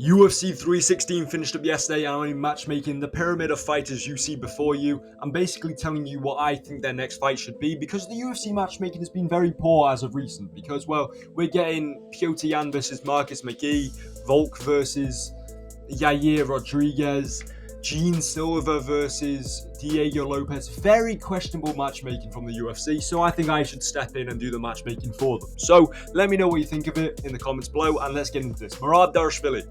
UFC 316 finished up yesterday, and I'm matchmaking the pyramid of fighters you see before you. I'm basically telling you what I think their next fight should be, because the UFC matchmaking has been very poor as of recent. Because, well, we're getting Piotr Jan versus Marcus McGee, Volk versus Yair Rodriguez, Gene Silva versus Diego Lopez. Very questionable matchmaking from the UFC, so I think I should step in and do the matchmaking for them. So let me know what you think of it in the comments below, and let's get into this. Dvalishvili.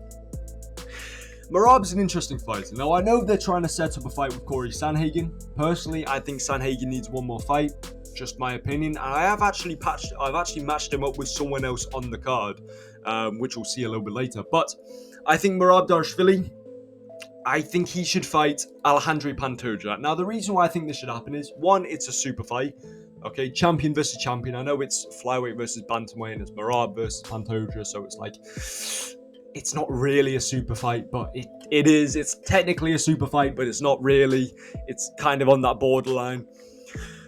Merab's an interesting fighter. Now, I know they're trying to set up a fight with Corey Sandhagen. Personally, I think Sandhagen needs one more fight. Just my opinion. And I've actually matched him up with someone else on the card, which we'll see a little bit later. But I think Merab Dvalishvili, I think he should fight Alejandro Pantoja. Now, the reason why I think this should happen is, one, it's a super fight. Okay, champion versus champion. I know it's flyweight versus bantamweight, and it's Merab versus Pantoja, so it's like, it's not really a super fight, but it is. It's technically a super fight, but it's not really. It's kind of on that borderline.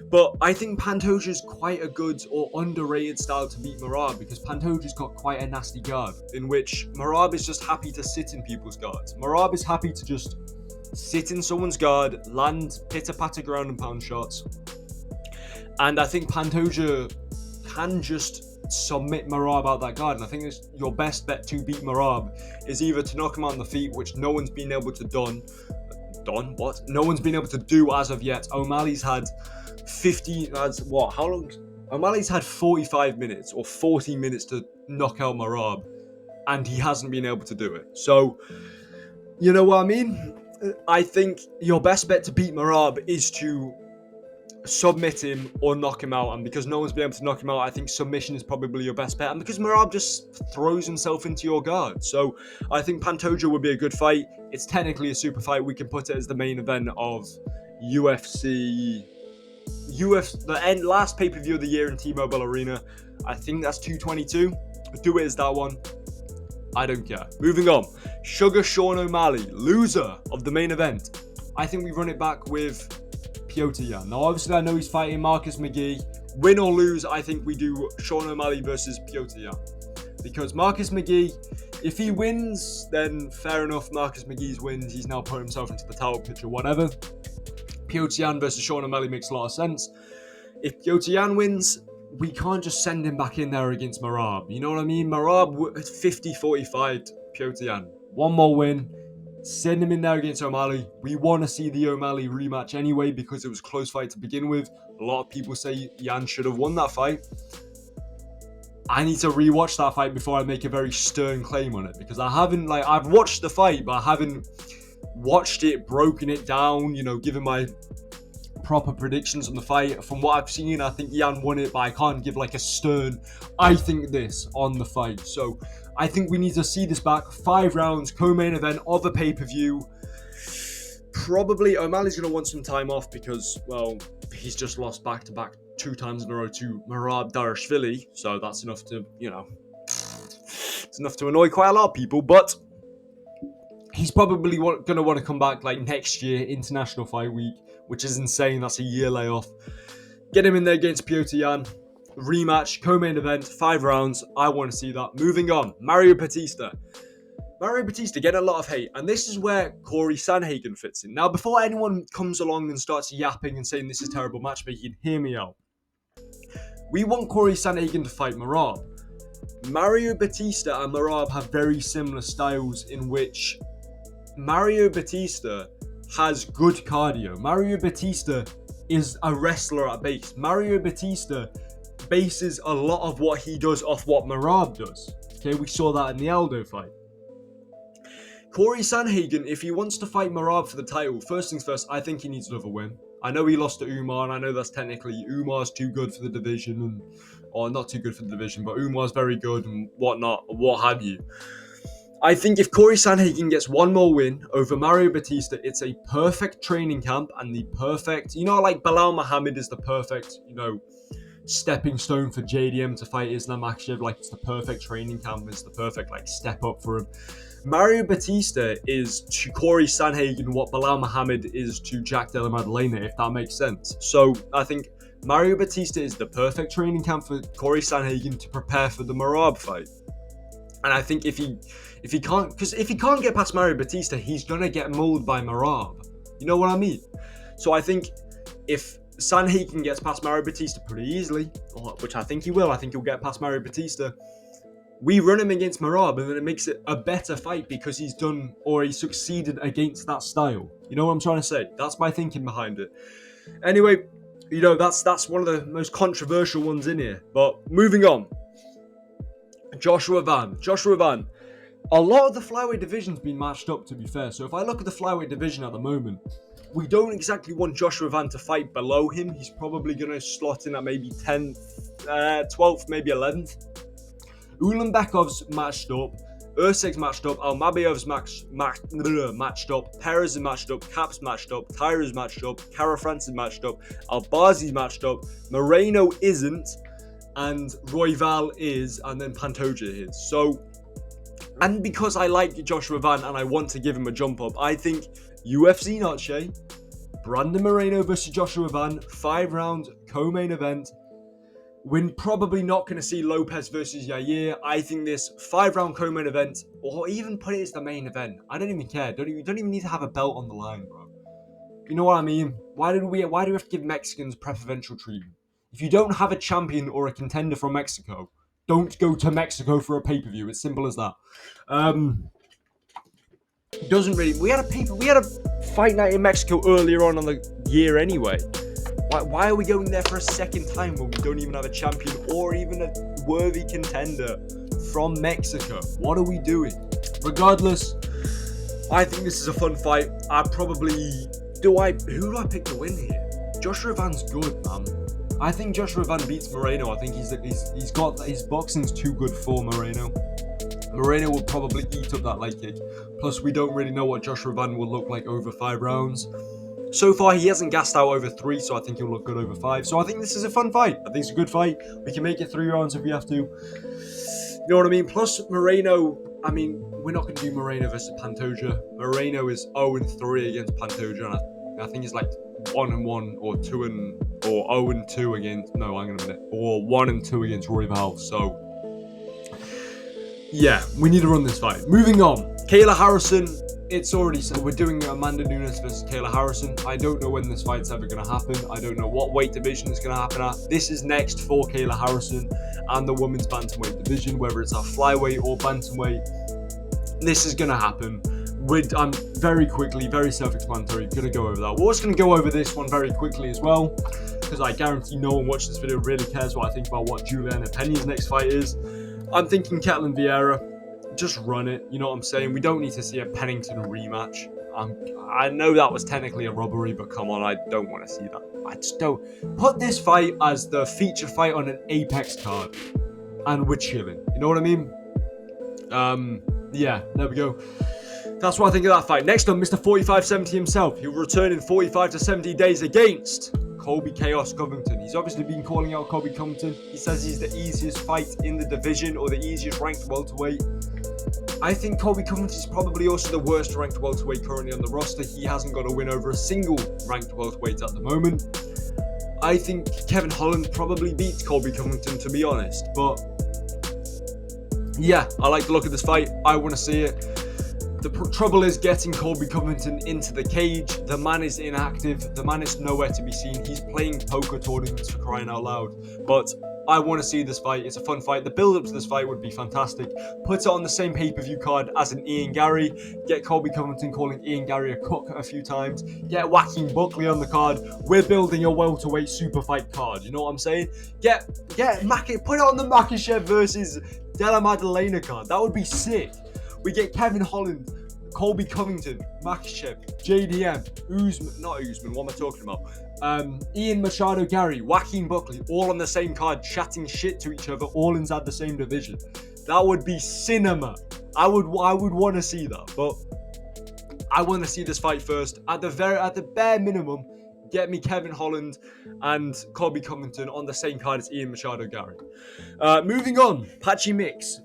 But I think Pantoja is quite a good or underrated style to beat Merab, because Pantoja's got quite a nasty guard, in which Merab is just happy to sit in people's guards. Merab is happy to just sit in someone's guard, land pitter-patter ground and pound shots. And I think Pantoja can just submit Merab out that guard, and I think it's your best bet to beat Merab is either to knock him on the feet, which no one's been able to No one's been able to do as of yet. O'Malley's had O'Malley's had 45 minutes or 40 minutes to knock out Merab, and he hasn't been able to do it. So, you know what I mean? I think your best bet to beat Merab is to submit him or knock him out, and because no one's been able to knock him out, I think submission is probably your best bet, and because Merab just throws himself into your guard. So I think Pantoja would be a good fight. It's technically a super fight. We can put it as the main event of UFC, the last pay-per-view of the year in T-Mobile Arena. I think that's 222. Do it as that one. I don't care. Moving on. Sugar Sean O'Malley, loser of the main event. I think we run it back with Piotr Jan. Now, obviously, I know he's fighting Marcus McGee. Win or lose, I think we do Sean O'Malley versus Piotr Jan. Because Marcus McGee, if he wins, then fair enough. Marcus McGee's wins. He's now put himself into the title picture, whatever. Piotr Jan versus Sean O'Malley makes a lot of sense. If Piotr Jan wins, we can't just send him back in there against Merab. You know what I mean? Merab 50-45 Piotr Jan. One more win. Send him in there against O'Malley. We want to see the O'Malley rematch anyway, because it was a close fight to begin with. A lot of people say Jan should have won that fight. I need to rewatch that fight before I make a very stern claim on it, because I've watched the fight, but I haven't watched it, broken it down, given my proper predictions on the fight. From what I've seen, I think Jan won it, but I can't give like a stern, I think this on the fight. So I think we need to see this back. 5 rounds, co-main event of a pay-per-view. Probably O'Malley's going to want some time off because, well, he's just lost back-to-back 2 times in a row to Merab Dvalishvili. So that's enough to, it's enough to annoy quite a lot of people. But he's probably going to want to come back like next year, International Fight Week, which is insane. That's a year layoff. Get him in there against Piotr Jan. Rematch, co-main event, 5 rounds. I want to see that. Moving on, Mario Batista. Mario Batista getting a lot of hate, and this is where Corey Sandhagen fits in. Now, before anyone comes along and starts yapping and saying this is terrible matchmaking, hear me out. We want Corey Sandhagen to fight Merab. Mario Batista and Merab have very similar styles, in which Mario Batista has good cardio. Mario Batista is a wrestler at base. Mario Batista bases a lot of what he does off what Merab does. Okay, we saw that in the Aldo fight. Corey Sandhagen, if he wants to fight Merab for the title, first things first, I think he needs another win. I know he lost to Umar, and I know that's technically Umar's too good for the division, or not too good for the division, but Umar's very good and whatnot, what have you. I think if Corey Sandhagen gets one more win over Mario Batista, it's a perfect training camp and the perfect, like Bilal Muhammad is the perfect, stepping stone for JDM to fight Islam Makhachev. Like, it's the perfect training camp. It's the perfect step up for him. Mario Batista is to Corey Sandhagen what Bilal Muhammad is to Jack Della Maddalena, if that makes sense. So I think Mario Batista is the perfect training camp for Corey Sandhagen to prepare for the Merab fight. And I think if If he can't get past Mario Batista, he's gonna get mauled by Merab. You know what I mean? So I think if Sanhagen gets past Mario Batista pretty easily, which I think he will, I think he'll get past Mario Batista. We run him against Merab, and then it makes it a better fight because he succeeded against that style. You know what I'm trying to say? That's my thinking behind it. Anyway, that's one of the most controversial ones in here. But moving on, Joshua Van. A lot of the flyweight division's been matched up, to be fair. So if I look at the flyweight division at the moment, we don't exactly want Joshua Van to fight below him. He's probably going to slot in at maybe 10th, 12th, maybe 11th. Ulanbekov's matched up. Usyk's matched up. Almabiev's matched up. Perez is matched up. Cap's matched up. Tyra's matched up. Kara France is matched up. Albazi's matched up. Moreno isn't. And Royval is. And then Pantoja is. So, and because I like Joshua Van and I want to give him a jump up, I think UFC Noche, Brandon Moreno versus Joshua Van, 5-round co-main event. We're probably not going to see Lopez versus Yair. I think this 5-round co-main event, or even put it as the main event, I don't even care. Don't even need to have a belt on the line, bro. You know what I mean? Why do we have to give Mexicans preferential treatment? If you don't have a champion or a contender from Mexico, don't go to Mexico for a pay-per-view. It's simple as that. Doesn't really. We had a fight night in Mexico earlier on the year anyway. Why are we going there for a second time when we don't even have a champion or even a worthy contender from Mexico? What are we doing? Regardless, I think this is a fun fight. Who do I pick to win here? Joshua Van's good, man. I think Joshua Van beats Moreno. I think he's got his boxing's too good for Moreno. Moreno will probably eat up that leg kick. Plus, we don't really know what Joshua Van will look like over 5 rounds. So far, he hasn't gassed out over 3, so I think he'll look good over 5. So I think this is a fun fight. I think it's a good fight. We can make it 3 rounds if we have to. You know what I mean? Plus, Moreno, we're not going to do Moreno versus Pantoja. Moreno is 0-3 against Pantoja, and I think he's like 1-1 or 0-2 against. No, hang on a minute. Or 1-2 against Royval. So, yeah, we need to run this fight. Moving on, Kayla Harrison. It's already said we're doing Amanda Nunes versus Kayla Harrison. I don't know when this fight's ever going to happen. I don't know what weight division it's going to happen at. This is next for Kayla Harrison and the women's bantamweight division, whether it's a flyweight or bantamweight. This is going to happen. I'm very quickly, very self-explanatory, going to go over that. We're also going to go over this one very quickly as well, because I guarantee no one watching this video really cares what I think about what Juliana Peña's next fight is. I'm thinking Ketlin Vieira. Just run it, you know what I'm saying? We don't need to see a Pennington rematch. I know that was technically a robbery, but come on, I don't want to see that. I just don't. Put this fight as the feature fight on an Apex card, and we're chilling. You know what I mean? Yeah, there we go. That's what I think of that fight. Next up, Mr. 4570 himself. He'll return in 45 to 70 days against Colby Chaos Covington. He's obviously been calling out Colby Covington. He says he's the easiest fight in the division, or the easiest ranked welterweight. I think Colby Covington is probably also the worst ranked welterweight currently on the roster. He hasn't got a win over a single ranked welterweight at the moment. I think Kevin Holland probably beats Colby Covington, to be honest. But yeah, I like the look of this fight. I want to see it. The trouble is getting Colby Covington into the cage. The man is inactive. The man is nowhere to be seen. He's playing poker tournaments, for crying out loud. But I want to see this fight. It's a fun fight. The build-up to this fight would be fantastic. Put it on the same pay-per-view card as an Ian Gary. Get Colby Covington calling Ian Gary a cook a few times. Get Joaquin Buckley on the card. We're building a welterweight super fight card. You know what I'm saying? Get put it on the Makhachev versus Della Maddalena card. That would be sick. We get Kevin Holland, Colby Covington, Makhachev, JDM, not Usman, what am I talking about? Ian Machado Gary, Joaquin Buckley, all on the same card, chatting shit to each other, all inside the same division. That would be cinema. I would want to see that, but I want to see this fight first. At the bare minimum, get me Kevin Holland and Colby Covington on the same card as Ian Machado Gary. Moving on, Patchy Mix.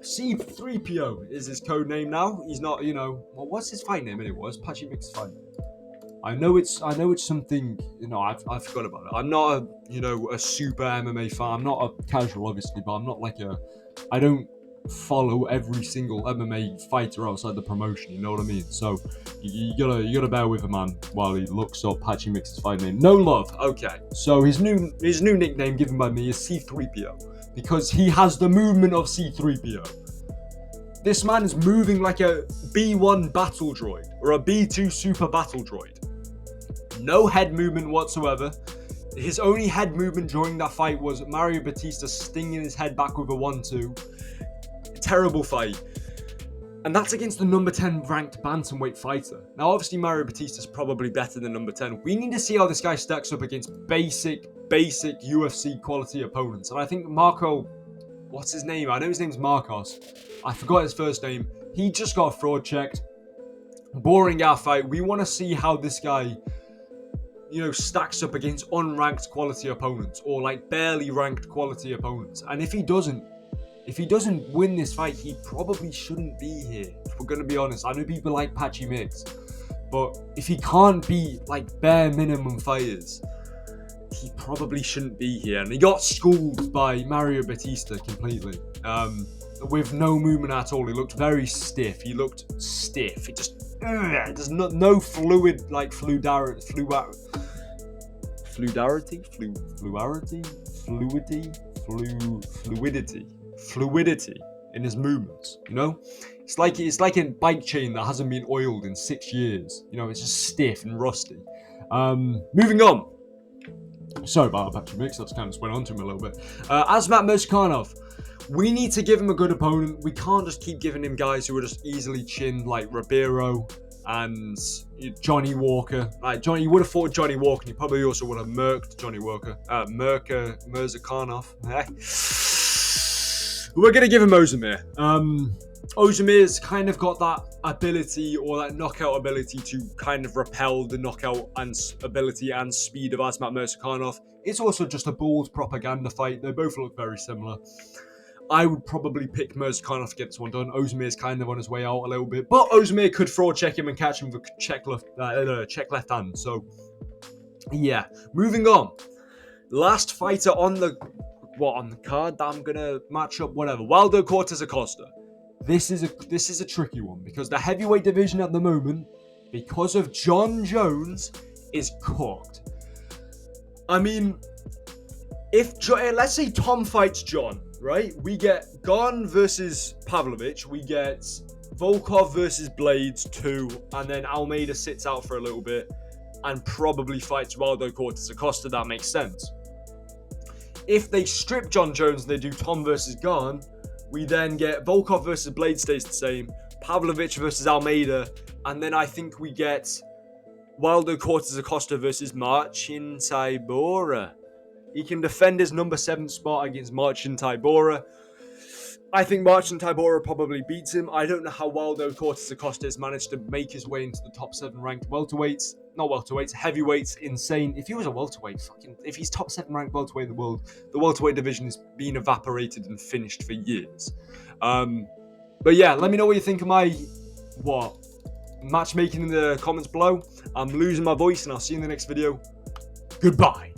C3PO is his code name now. He's not, what's his fight name anyway? What's Patchy Mix's fight name? I know it's something, I forgot about it. I'm not a super MMA fan. I'm not a casual, obviously, but I'm not like I don't follow every single MMA fighter outside the promotion. You know what I mean? So you gotta bear with a man while he looks up Patchy Mix's fight name. No love. Okay. So his new nickname given by me is C3PO because he has the movement of C3PO. This man is moving like a B1 battle droid or a B2 super battle droid. No head movement whatsoever. His only head movement during that fight was Mario Batista stinging his head back with a 1-2. Terrible fight. And that's against the number 10 ranked bantamweight fighter. Now, obviously, Mario Batista's probably better than number 10. We need to see how this guy stacks up against basic UFC quality opponents. And I think Marco, what's his name? I know his name's Marcos. I forgot his first name. He just got fraud checked. Boring our fight. We want to see how this guy, stacks up against unranked quality opponents or like barely ranked quality opponents. And if he doesn't win this fight, he probably shouldn't be here. If we're going to be honest, I know people like Patchy Mix, but if he can't beat like bare minimum fighters, he probably shouldn't be here. And he got schooled by Mario Batista completely. With no movement at all. He looked very stiff. He just there's no fluid, like fluidity in his movements. It's like a bike chain that hasn't been oiled in 6 years. It's just stiff and rusty. Moving on. Sorry about that, Patrick Mix. That's kind of went on to him a little bit. Asmat Murskanov. We need to give him a good opponent. We can't just keep giving him guys who are just easily chinned, like Ribeiro and Johnny Walker. Like he would have fought Johnny Walker, and he probably also would have murked Johnny Walker. Murskanov. We're gonna give him Ozdemir. Ozdemir's kind of got that ability or that knockout ability to kind of repel the knockout and ability and speed of Asmat Murskanov. It's also just a bold propaganda fight. They both look very similar. I would probably pick Murskanov to get this one done. Ozdemir's kind of on his way out a little bit, but Ozdemir could fraud check him and catch him with check left hand. So, yeah. Moving on. Last fighter on the card that I'm gonna match up. Whatever. Waldo Cortez Acosta. This is a tricky one because the heavyweight division at the moment, because of John Jones, is cooked. I mean, let's say Tom fights John, right? We get Gon versus Pavlovich, we get Volkov versus Blades 2, and then Almeida sits out for a little bit and probably fights Waldo Cortez Acosta. That makes sense. If they strip John Jones and they do Tom versus Gon, we then get Volkov versus Blade stays the same, Pavlovich versus Almeida, and then I think we get Waldo Cortez Acosta versus Marcin Tybura. He can defend his number 7 spot against Marcin Tybura. I think Marcin Tybura probably beats him. I don't know how Waldo Cortez Acosta has managed to make his way into the top 7 ranked welterweights. Not welterweights, heavyweights. Insane. If he was a welterweight, if he's top 7 ranked welterweight in the world, the welterweight division has been evaporated and finished for years. But yeah, let me know what you think of my matchmaking in the comments below. I'm losing my voice and I'll see you in the next video. Goodbye.